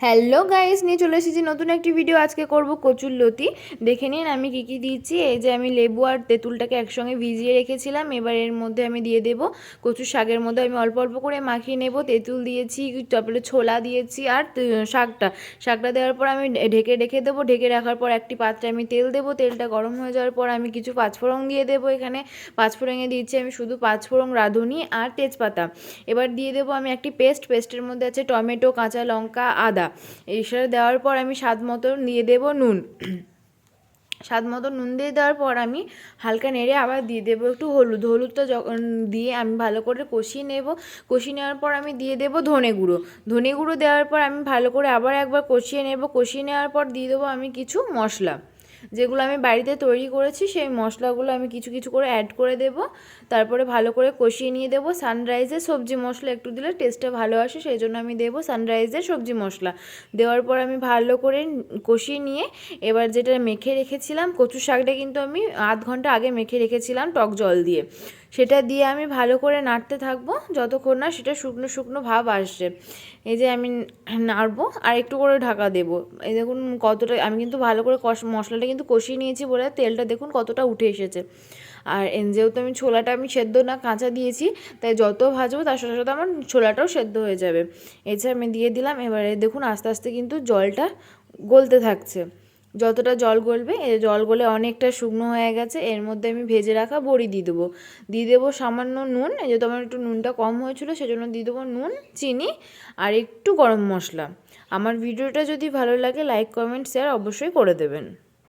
Hello guys, নিয়ে চলে এসেছি নতুন একটি ভিডিও। আজকে করব কচুরলতি। দেখে নিন আমি কি কি দিয়েছি। এই যে আমি লেবু আর তেঁতুলটাকে একসঙ্গে ভিজিয়ে রেখেছিলাম। এবার এর মধ্যে আমি দিয়ে দেব কচুর শাকের মধ্যে আমি অল্প অল্প করে মাখিয়ে নেব। তেঁতুল দিয়েছি, তারপরে ছোলা দিয়েছি আর শাকটা দেওয়ার পর আমি ঢেকে রেখে দেবো। ঢেকে রাখার পর একটি পাত্রে আমি তেল দেবো। তেলটা গরম হয়ে যাওয়ার পর আমি কিছু পাঁচফোড়ন দিয়ে দেবো। এখানে পাঁচফোড়নে দিয়েছি আমি শুধু পাঁচফোড়ন, রাঁধুনি আর তেজপাতা। এবার দিয়ে দেবো আমি একটি পেস্টের মধ্যে আছে টমেটো, কাঁচা লঙ্কা, আদা। এইসব দেওয়ার পর আমি স্বাদ মতো দিয়ে দেবো নুন। স্বাদ মতো নুন দিয়ে দেওয়ার পর আমি হালকা নেড়ে আবার দিয়ে দেবো একটু হলুদটা যখন দিয়ে আমি ভালো করে কষিয়ে নেব। কষিয়ে নেওয়ার পর আমি দিয়ে দেবো ধনে গুঁড়ো দেওয়ার পর আমি ভালো করে আবার একবার কষিয়ে নেব। কষিয়ে নেওয়ার পর দিয়ে দেবো আমি কিছু মশলা, যেগুলো আমি বাড়িতে তৈরি করেছি। সেই মশলাগুলো আমি কিছু কিছু করে অ্যাড করে দেব। তারপরে ভালো করে কষিয়ে নিয়ে দেবো। সানরাইজের সবজি মশলা একটু দিলে টেস্টটা ভালো আসে, সেই জন্য আমি দেবো সানরাইজের সবজি মশলা। দেওয়ার পর আমি ভালো করে কষিয়ে নিয়ে এবার যেটা মেখে রেখেছিলাম কচু শাকটা, কিন্তু আমি আধ ঘন্টা আগে মেখে রেখেছিলাম টক জল দিয়ে, সেটা দিয়ে আমি ভালো করে নাড়তে থাকবো যতক্ষণ না সেটা শুকনো শুকনো ভাব আসছে। এই যে আমি নাড়বো আর একটু করে ঢাকা দেবো। এই দেখুন কতটা আমি কিন্তু ভালো করে মশলাটা কিন্তু কষিয়ে নিয়েছি বলে তেলটা দেখুন কতটা উঠে এসেছে। আর যেহেতু আমি ছোলাটা সেদ্ধ না কাঁচা দিয়েছি, তাই যত ভাজবো তার সাথে সাথে আমার ছোলাটাও সেদ্ধ হয়ে যাবে। এছাড়া আমি দিয়ে দিলাম। এবারে দেখুন আস্তে আস্তে কিন্তু জলটা গলতে থাকছে। যতটা জল গলবে, জল গলে অনেকটা শুকনো হয়ে গেছে, এর মধ্যে আমি ভেজে রাখা বড়ি দিয়ে দেবো সামান্য নুন। যেহেতু আমার একটু নুনটা কম হয়েছিল সেজন্য দিয়ে দেবো নুন, চিনি আর একটু গরম মশলা। আমার ভিডিওটা যদি ভালো লাগে লাইক, কমেন্ট, শেয়ার অবশ্যই করে দেবেন।